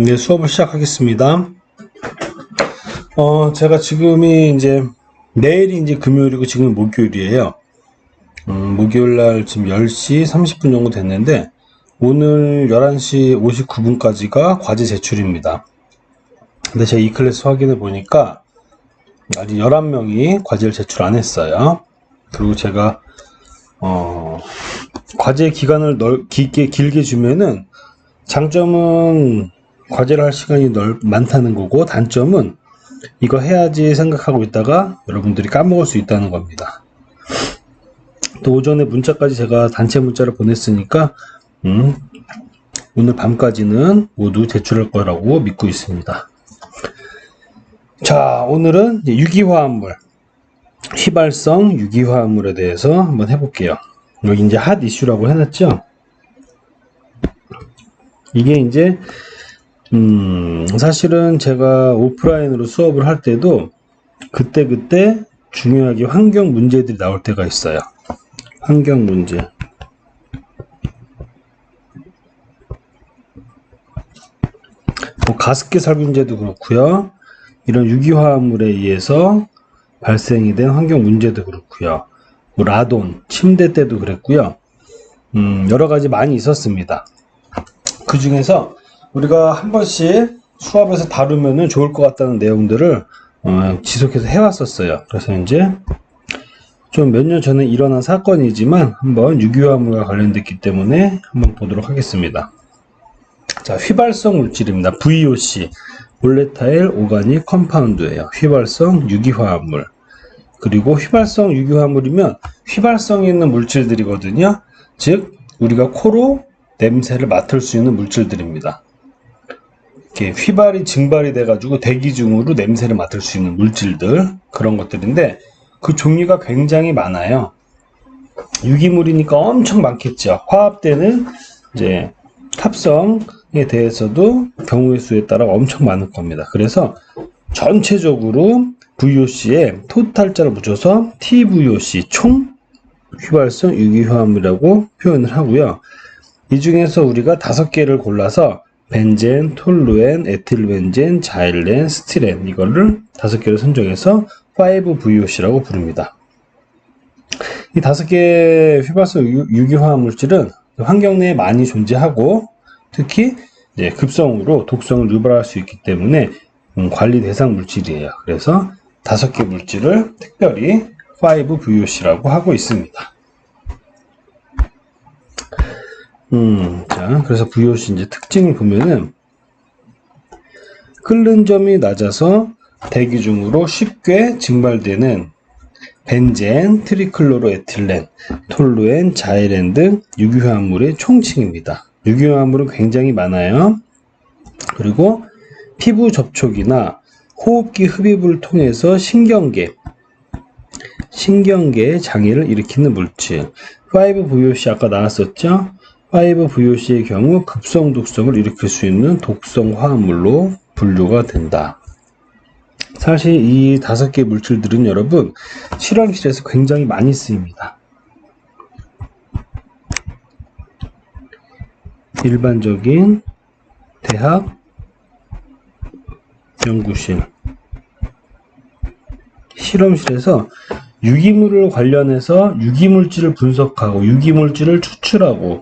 네, 수업을 시작하겠습니다. 제가 지금이 이제 내일이 이제 금요일이고 지금은 목요일이에요. 목요일 날 지금 10시 30분 정도 됐는데 오늘 11시 59분까지가 과제 제출입니다. 근데 제가 이 클래스 확인해 보니까 아직 11명이 과제를 제출 안 했어요. 그리고 제가 과제 기간을 길게 주면은 장점은 과제를 할 시간이 많다는 거고, 단점은 이거 해야지 생각하고 있다가 여러분들이 까먹을 수 있다는 겁니다. 또 오전에 문자까지 제가 단체 문자를 보냈으니까 오늘 밤까지는 모두 제출할 거라고 믿고 있습니다. 자, 오늘은 유기화합물, 휘발성 유기화합물에 대해서 한번 해볼게요. 여기 이제 핫 이슈라고 해놨죠. 이게 이제 사실은 제가 오프라인으로 수업을 할 때도 그때 중요하게 환경 문제들이 나올 때가 있어요. 환경 문제. 뭐 가습기 살균제도 그렇고요. 이런 유기화합물에 의해서 발생이 된 환경 문제도 그렇고요. 뭐 라돈, 침대 때도 그랬고요. 여러 가지 많이 있었습니다. 그 중에서 우리가 한 번씩 수업에서 다루면은 좋을 것 같다는 내용들을 지속해서 해왔었어요. 그래서 이제 좀 몇 년 전에 일어난 사건이지만 한번 유기화합물과 관련됐기 때문에 한번 보도록 하겠습니다. 자, 휘발성 물질입니다. VOC, 볼레타일 오가닉 컴파운드예요. 휘발성 유기화합물. 그리고 휘발성 유기화합물이면 휘발성이 있는 물질들이거든요. 즉 우리가 코로 냄새를 맡을 수 있는 물질들입니다. 이렇게 휘발이 증발이 돼가지고 대기 중으로 냄새를 맡을 수 있는 물질들, 그런 것들인데 그 종류가 굉장히 많아요. 유기물이니까 엄청 많겠죠. 화합되는 이제 합성에 대해서도 경우의 수에 따라 엄청 많을 겁니다. 그래서 전체적으로 VOC에 토탈자를 붙여서 TVOC, 총 휘발성 유기화합물이라고 표현을 하고요. 이 중에서 우리가 5개를 골라서 벤젠, 톨루엔, 에틸벤젠, 자일렌, 스티렌, 이거를 5개를 선정해서 5VOC라고 부릅니다. 이 5개의 휘발성 유기화합 물질은 환경 내에 많이 존재하고 특히 이제 급성으로 독성을 유발할 수 있기 때문에 관리 대상 물질이에요. 그래서 5개 물질을 특별히 5VOC라고 하고 있습니다. 자, 그래서 VOC 이제 특징을 보면은 끓는 점이 낮아서 대기 중으로 쉽게 증발되는 벤젠, 트리클로로에틸렌, 톨루엔, 자이렌 등 유기화합물의 총칭입니다. 유기화합물은 굉장히 많아요. 그리고 피부 접촉이나 호흡기 흡입을 통해서 신경계의 장애를 일으키는 물질. 5VOC 아까 나왔었죠? 5VOC의 경우 급성 독성을 일으킬 수 있는 독성 화합물로 분류가 된다. 사실 이 5개 물질들은 여러분 실험실에서 굉장히 많이 쓰입니다. 일반적인 대학 연구실, 실험실에서 유기물을 관련해서 유기물질을 분석하고 유기물질을 추출하고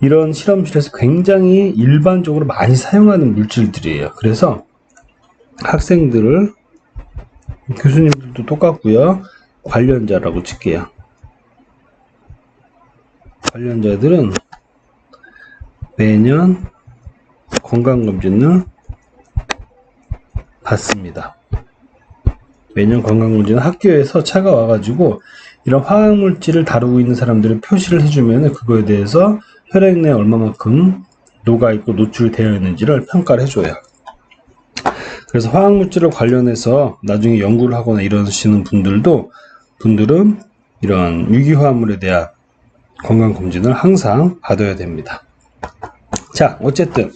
이런 실험실에서 굉장히 일반적으로 많이 사용하는 물질들이에요. 그래서 학생들을, 교수님들도 똑같고요. 관련자라고 칠게요. 관련자들은 매년 건강검진을 받습니다. 매년 건강검진은 학교에서 차가 와가지고 이런 화학물질을 다루고 있는 사람들을 표시를 해주면 그거에 대해서 혈액 내에 얼마만큼 녹아있고 노출되어 있는지를 평가를 해줘요. 그래서 화학물질을 관련해서 나중에 연구를 하거나 이러시는 분들은 이런 유기화합물에 대한 건강검진을 항상 받아야 됩니다. 자, 어쨌든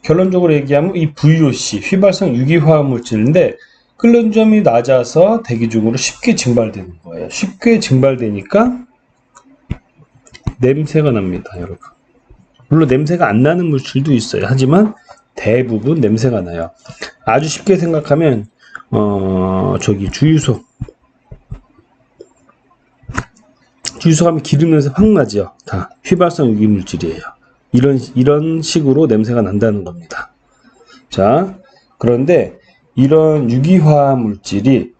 결론적으로 얘기하면 이 VOC, 휘발성 유기화합물질인데 끓는 점이 낮아서 대기 중으로 쉽게 증발되는 거예요. 쉽게 증발되니까 냄새가 납니다, 여러분. 물론 냄새가 안 나는 물질도 있어요. 하지만 대부분 냄새가 나요. 아주 쉽게 생각하면 주유소 가면 기름 냄새 확 나죠. 다 휘발성 유기물질이에요. 이런 식으로 냄새가 난다는 겁니다. 자, 그런데 이런 유기화 물질이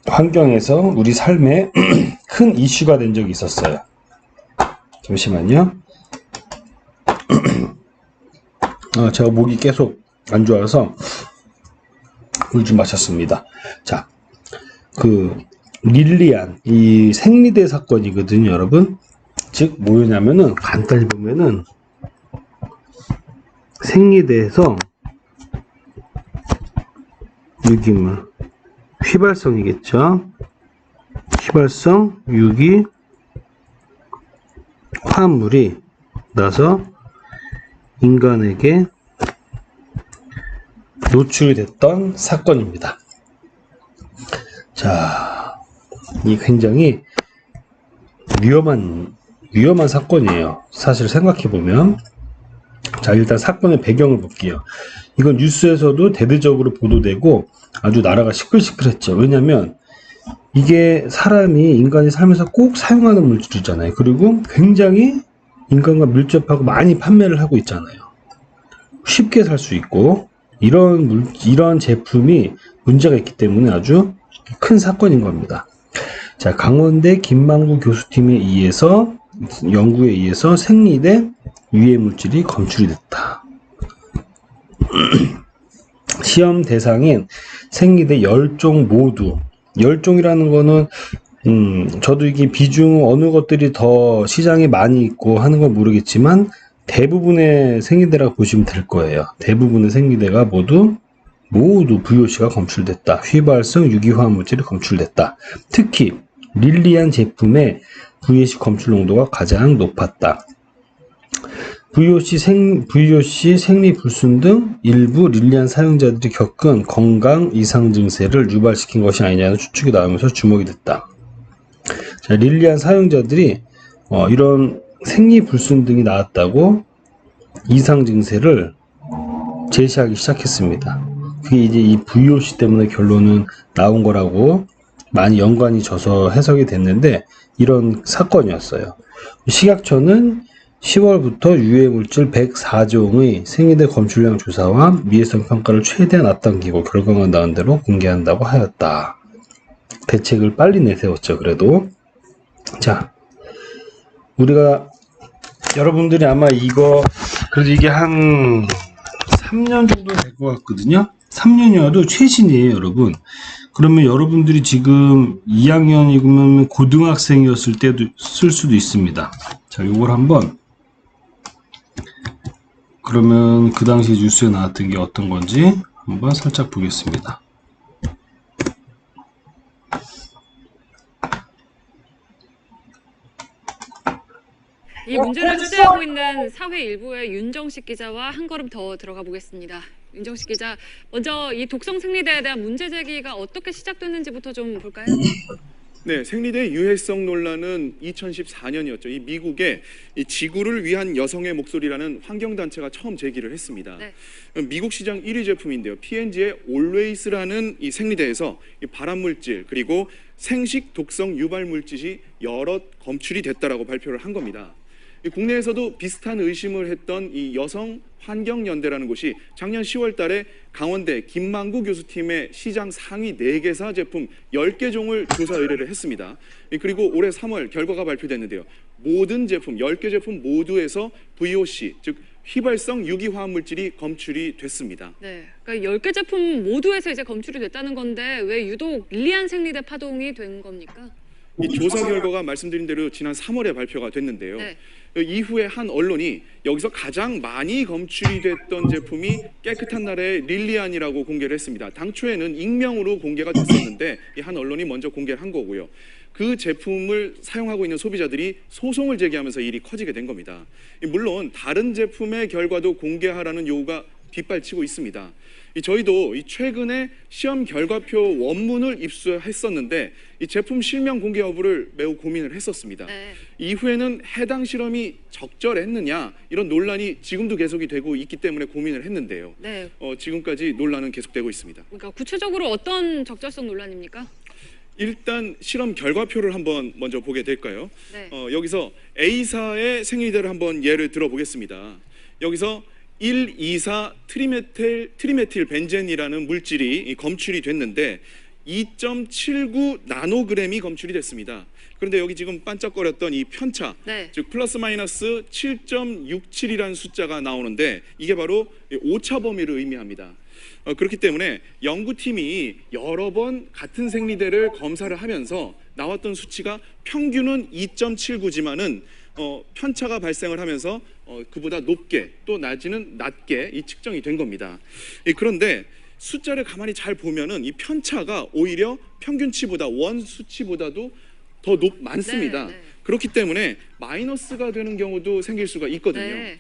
환경에서 우리 삶에 큰 이슈가 된 적이 있었어요. 잠시만요. 제가 목이 계속 안 좋아서 물 좀 마셨습니다. 자, 릴리안, 이 생리대 사건이거든요, 여러분. 즉, 뭐냐면은, 간단히 보면은, 생리대에서 유기물, 휘발성이겠죠. 휘발성 유기 화합물이 나서 인간에게 노출됐던 사건입니다. 자, 이 굉장히 위험한 사건이에요. 사실 생각해보면. 자, 일단 사건의 배경을 볼게요. 이건 뉴스에서도 대대적으로 보도되고 아주 나라가 시끌시끌했죠. 왜냐면 이게 인간이 살면서 꼭 사용하는 물질이잖아요. 그리고 굉장히 인간과 밀접하고 많이 판매를 하고 있잖아요. 쉽게 살 수 있고 이런 제품이 문제가 있기 때문에 아주 큰 사건인 겁니다. 자, 강원대 김만구 교수팀에 의해서 연구에 의해서 생리대 유해 물질이 검출이 됐다. 시험 대상인 생리대 10종 모두, 10종이라는 거는 저도 이게 비중 어느 것들이 더 시장에 많이 있고 하는 건 모르겠지만 대부분의 생리대라고 보시면 될 거예요. 대부분의 생리대가 모두 VOC가 검출됐다. 휘발성 유기화학 물질이 검출됐다. 특히 릴리안 제품의 VOC 검출 농도가 가장 높았다. VOC 생리불순 등 일부 릴리안 사용자들이 겪은 건강 이상 증세를 유발시킨 것이 아니냐는 추측이 나오면서 주목이 됐다. 자, 릴리안 사용자들이 이런 생리불순 등이 나왔다고 이상 증세를 제시하기 시작했습니다. 그게 이제 이 VOC 때문에 결론은 나온 거라고 많이 연관이 져서 해석이 됐는데 이런 사건이었어요. 식약처는 10월부터 유해물질 104종의 생리대 검출량 조사와 미해성 평가를 최대한 앞당기고 결과가 나온 대로 공개한다고 하였다. 대책을 빨리 내세웠죠. 그래도 자, 우리가 여러분들이 아마 그래도 이게 한 3년 정도 될 것 같거든요. 3년이어도 최신이에요, 여러분. 그러면 여러분들이 지금 2학년이면 고등학생이었을 때도 쓸 수도 있습니다. 자, 요걸 한번 그러면 그 당시 뉴스에 나왔던 게 어떤 건지 한번 살짝 보겠습니다. 이 문제를 취재하고 있는 사회 일부의 윤정식 기자와 한 걸음 더 들어가 보겠습니다. 윤정식 기자, 먼저 이 독성 생리대에 대한 문제 제기가 어떻게 시작됐는지부터 좀 볼까요? 네, 생리대 유해성 논란은 2014년이었죠. 이 미국의 이 지구를 위한 여성의 목소리라는 환경단체가 처음 제기를 했습니다. 네. 미국 시장 1위 제품인데요. P&G의 Always라는 이 생리대에서 이 발암물질 그리고 생식 독성 유발물질이 여럿 검출이 됐다라고 발표를 한 겁니다. 국내에서도 비슷한 의심을 했던 이 여성 환경연대라는 곳이 작년 10월 달에 강원대 김만구 교수팀의 시장 상위 4개사 제품 10개 종을 조사 의뢰를 했습니다. 그리고 올해 3월 결과가 발표됐는데요. 모든 제품, 10개 제품 모두에서 VOC, 즉 휘발성 유기화학 물질이 검출이 됐습니다. 네, 그러니까 10개 제품 모두에서 이제 검출이 됐다는 건데 왜 유독 릴리안 생리대 파동이 된 겁니까? 이 조사 결과가 말씀드린 대로 지난 3월에 발표가 됐는데요. 네. 이후에 한 언론이 여기서 가장 많이 검출이 됐던 제품이 깨끗한 나라의 릴리안이라고 공개를 했습니다. 당초에는 익명으로 공개가 됐었는데 이 한 언론이 먼저 공개를 한 거고요. 그 제품을 사용하고 있는 소비자들이 소송을 제기하면서 일이 커지게 된 겁니다. 물론 다른 제품의 결과도 공개하라는 요구가 뒷발치고 있습니다. 저희도 최근에 시험 결과표 원문을 입수했었는데 이 제품 실명 공개 여부를 매우 고민을 했었습니다. 네. 이후에는 해당 실험이 적절했느냐 이런 논란이 지금도 계속이 되고 있기 때문에 고민을 했는데요. 네. 지금까지 논란은 계속되고 있습니다. 그러니까 구체적으로 어떤 적절성 논란입니까? 일단 실험 결과표를 한번 먼저 보게 될까요? 네. 여기서 A사의 생리대를 한번 예를 들어보겠습니다. 여기서 1,2,4 트리메틸 벤젠이라는 물질이 검출이 됐는데 2.79 나노그램이 검출이 됐습니다. 그런데 여기 지금 반짝거렸던 이 편차, 네. 즉 플러스 마이너스 7.67이라는 숫자가 나오는데 이게 바로 오차 범위를 의미합니다. 그렇기 때문에 연구팀이 여러 번 같은 생리대를 검사를 하면서 나왔던 수치가 평균은 2.79지만은 편차가 발생을 하면서 그보다 높게 또 낮이는 낮게 이 측정이 된 겁니다. 그런데 숫자를 가만히 잘 보면은 이 편차가 오히려 평균치보다 원 수치보다도 더 많습니다. 네. 그렇기 때문에 마이너스가 되는 경우도 생길 수가 있거든요. 네.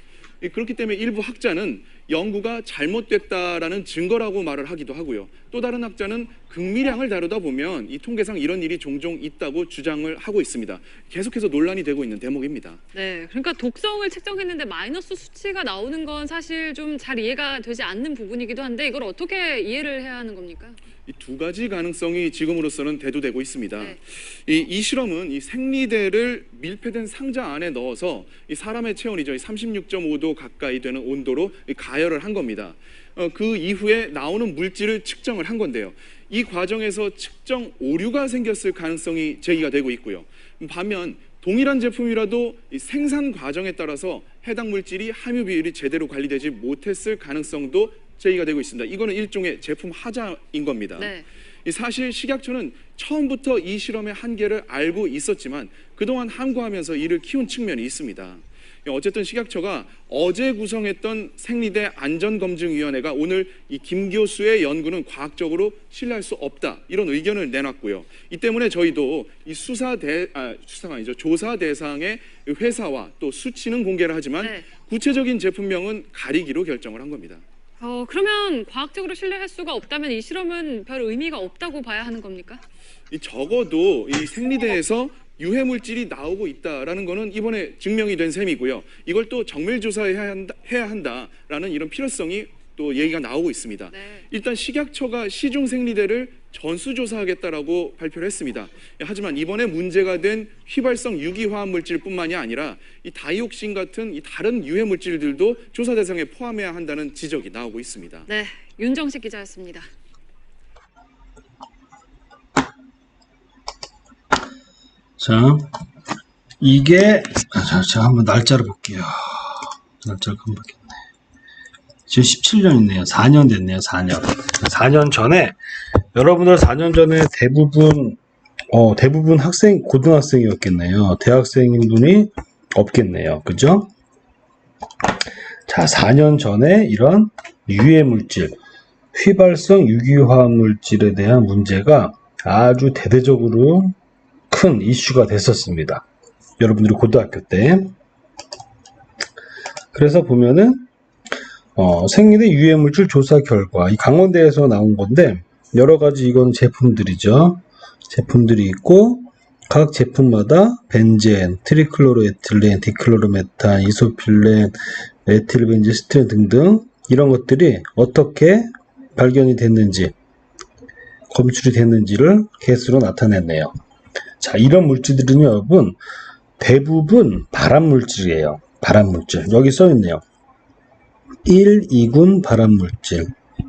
그렇기 때문에 일부 학자는 연구가 잘못됐다라는 증거라고 말을 하기도 하고요. 또 다른 학자는 극미량을 다루다 보면 이 통계상 이런 일이 종종 있다고 주장을 하고 있습니다. 계속해서 논란이 되고 있는 대목입니다. 네, 그러니까 독성을 측정했는데 마이너스 수치가 나오는 건 사실 좀 잘 이해가 되지 않는 부분이기도 한데 이걸 어떻게 이해를 해야 하는 겁니까? 이 두 가지 가능성이 지금으로서는 대두되고 있습니다. 네. 이 실험은 이 생리대를 밀폐된 상자 안에 넣어서 이 사람의 체온이죠, 36.5도 가까이 되는 온도로 가열을 한 겁니다. 그 이후에 나오는 물질을 측정을 한 건데요. 이 과정에서 측정 오류가 생겼을 가능성이 제기가 되고 있고요. 반면 동일한 제품이라도 이 생산 과정에 따라서 해당 물질이 함유 비율이 제대로 관리되지 못했을 가능성도 제기가 되고 있습니다. 이거는 일종의 제품 하자인 겁니다. 네. 사실 식약처는 처음부터 이 실험의 한계를 알고 있었지만 그동안 함구하면서 이를 키운 측면이 있습니다. 어쨌든 식약처가 어제 구성했던 생리대 안전검증위원회가 오늘 이 김 교수의 연구는 과학적으로 신뢰할 수 없다 이런 의견을 내놨고요. 이 때문에 저희도 이 조사 대상의 회사와 또 수치는 공개를 하지만 네. 구체적인 제품명은 가리기로 결정을 한 겁니다. 그러면 과학적으로 신뢰할 수가 없다면 이 실험은 별 의미가 없다고 봐야 하는 겁니까? 적어도 이 생리대에서 유해 물질이 나오고 있다라는 거는 이번에 증명이 된 셈이고요. 이걸 또 정밀 조사해야 한다라는 이런 필요성이 또 얘기가 나오고 있습니다. 네. 일단 식약처가 시중 생리대를 전수조사하겠다라고 발표를 했습니다. 하지만 이번에 문제가 된 휘발성 유기화합 물질뿐만이 아니라 이 다이옥신 같은 이 다른 유해 물질들도 조사 대상에 포함해야 한다는 지적이 나오고 있습니다. 네, 윤정식 기자였습니다. 자, 이게 제가 한번 날짜를 볼게요. 날짜를 깜빡했네. 지금 17년 있네요. 4년 됐네요. 4년. 4년 전에 여러분들 4년 전에 대부분 고등학생이었겠네요. 대학생인 분이 없겠네요. 그죠? 자, 4년 전에 이런 유해 물질, 휘발성 유기화합 물질에 대한 문제가 아주 대대적으로 큰 이슈가 됐었습니다. 여러분들이 고등학교 때. 그래서 보면은 생리대 유해물질 조사 결과, 이 강원대에서 나온 건데 여러 가지 이건 제품들이죠. 제품들이 있고 각 제품마다 벤젠, 트리클로로에틸렌, 디클로로메탄, 이소필렌, 에틸벤진, 스티렌 등등 이런 것들이 어떻게 발견이 됐는지, 검출이 됐는지를 개수로 나타냈네요. 자, 이런 물질들은 여러분 대부분 발암물질이에요. 발암물질. 여기 써있네요. 1, 2군 발암물질.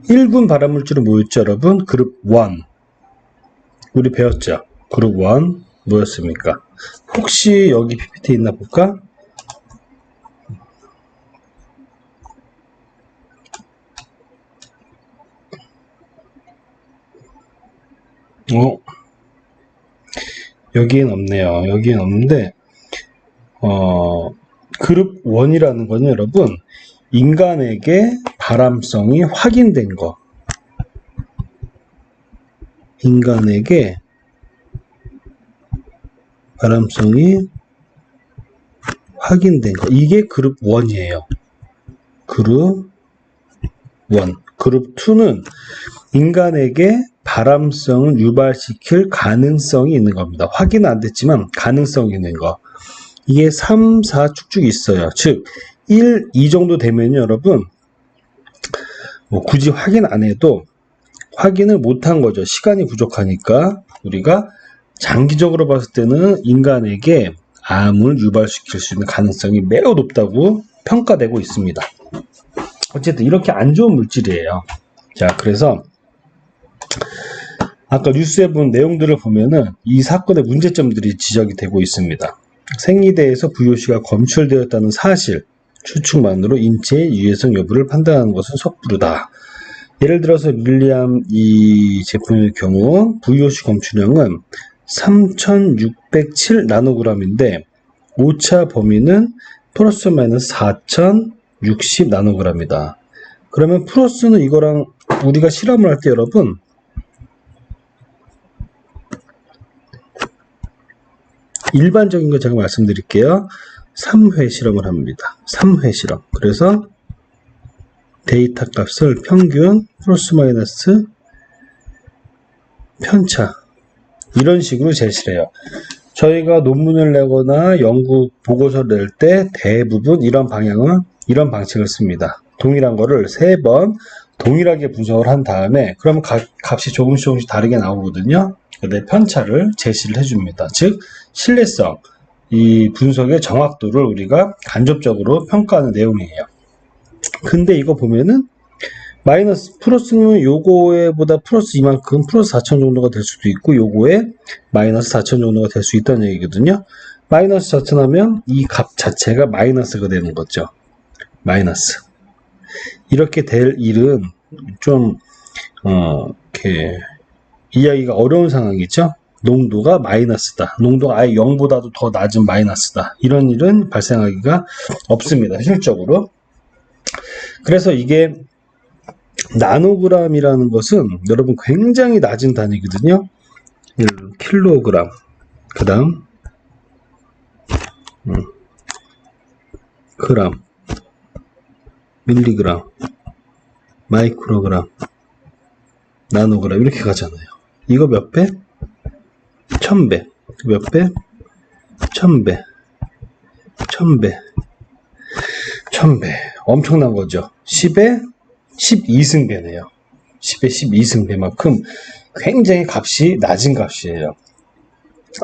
1군 발암물질은 뭐였죠, 여러분? 그룹 1. 우리 배웠죠? 그룹 1 뭐였습니까? 혹시 여기 PPT 있나 볼까? 여기엔 없네요. 여기엔 없는데, 그룹 1이라는 건 여러분, 인간에게 발암성이 확인된 거. 인간에게 발암성이 확인된 거. 이게 그룹 1이에요. 그룹 1. 그룹 2는 인간에게 발암성을 유발시킬 가능성이 있는 겁니다. 확인은 안 됐지만 가능성이 있는 거. 이게 3, 4 축축이 있어요. 즉 1, 2 정도 되면요, 여러분 뭐 굳이 확인 안 해도 확인을 못한 거죠. 시간이 부족하니까. 우리가 장기적으로 봤을 때는 인간에게 암을 유발시킬 수 있는 가능성이 매우 높다고 평가되고 있습니다. 어쨌든 이렇게 안 좋은 물질이에요. 자, 그래서 아까 뉴스에 본 내용들을 보면은 이 사건의 문제점들이 지적이 되고 있습니다. 생리대에서 VOC가 검출되었다는 사실, 추측만으로 인체의 유해성 여부를 판단하는 것은 섣부르다. 예를 들어서 릴리암 이 제품의 경우 VOC 검출량은 3607 나노그램인데 오차 범위는 플러스 마이너스 4060 나노그램이다. 그러면 플러스는 이거랑 우리가 실험을 할 때 여러분 일반적인 거 제가 말씀드릴게요. 3회 실험을 합니다. 3회 실험. 그래서 데이터 값을 평균 플러스 마이너스 편차 이런 식으로 제시를 해요. 저희가 논문을 내거나 연구 보고서를 낼 때 대부분 이런 방식을 씁니다. 동일한 거를 3번 동일하게 분석을 한 다음에 그러면 값이 조금씩 다르게 나오거든요. 근데 편차를 제시를 해줍니다. 즉 신뢰성, 이 분석의 정확도를 우리가 간접적으로 평가하는 내용이에요. 근데 이거 보면은 마이너스 플러스는 요거에 보다 플러스 이만큼 플러스 4천 정도가 될 수도 있고 요거에 마이너스 4천 정도가 될 수 있다는 얘기거든요. 마이너스 4천 하면 이 값 자체가 마이너스가 되는 거죠. 마이너스. 이렇게 될 일은 좀 이렇게 이해하기가 어려운 상황이죠. 농도가 마이너스다. 농도가 아예 0보다도 더 낮은 마이너스다. 이런 일은 발생하기가 없습니다. 실적으로. 그래서 이게 나노그램이라는 것은 여러분 굉장히 낮은 단위거든요. 킬로그램, 그 다음 그램, 밀리그램, 마이크로그램, 나노그램 이렇게 가잖아요. 이거 몇 배? 1000배. 몇 배? 1000배. 1000배. 1000배. 엄청난 거죠. 10에 12승배네요. 10에 12승배만큼 굉장히 값이 낮은 값이에요.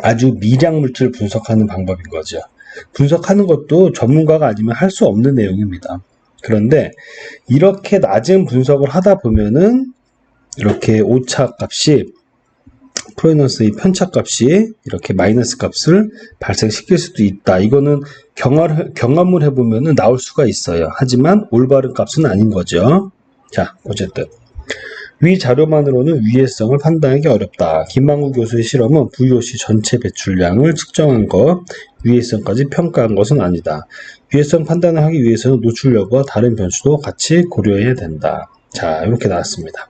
아주 미량 물질 분석하는 방법인 거죠. 분석하는 것도 전문가가 아니면 할 수 없는 내용입니다. 그런데 이렇게 낮은 분석을 하다 보면은 이렇게 오차 값이 프로이너스의 편차 값이 이렇게 마이너스 값을 발생시킬 수도 있다. 이거는 경험을 해보면 나올 수가 있어요. 하지만 올바른 값은 아닌 거죠. 자, 어쨌든 위 자료만으로는 위해성을 판단하기 어렵다. 김만구 교수의 실험은 VOC 전체 배출량을 측정한 것, 위해성까지 평가한 것은 아니다. 위해성 판단을 하기 위해서는 노출 여부와 다른 변수도 같이 고려해야 된다. 자, 이렇게 나왔습니다.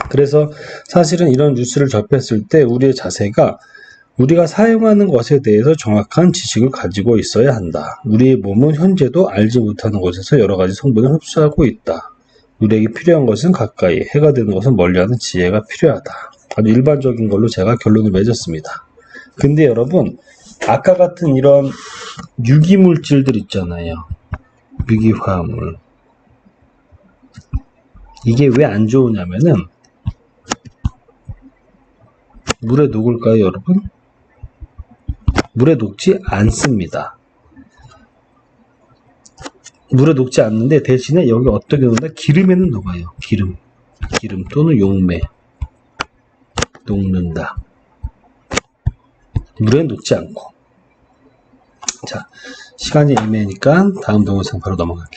그래서 사실은 이런 뉴스를 접했을 때 우리의 자세가 우리가 사용하는 것에 대해서 정확한 지식을 가지고 있어야 한다. 우리의 몸은 현재도 알지 못하는 곳에서 여러 가지 성분을 흡수하고 있다. 우리에게 필요한 것은 가까이, 해가 되는 것은 멀리하는 지혜가 필요하다. 아주 일반적인 걸로 제가 결론을 맺었습니다. 근데 여러분, 아까 같은 이런 유기물질들 있잖아요. 유기화합물. 이게 왜 안 좋으냐면은 물에 녹을까요, 여러분? 물에 녹지 않습니다. 물에 녹지 않는데 대신에 여기 어떻게 녹는다? 기름에는 녹아요. 기름 또는 용매 녹는다. 물에 녹지 않고. 자, 시간이 애매하니까 다음 동영상 바로 넘어갈게요.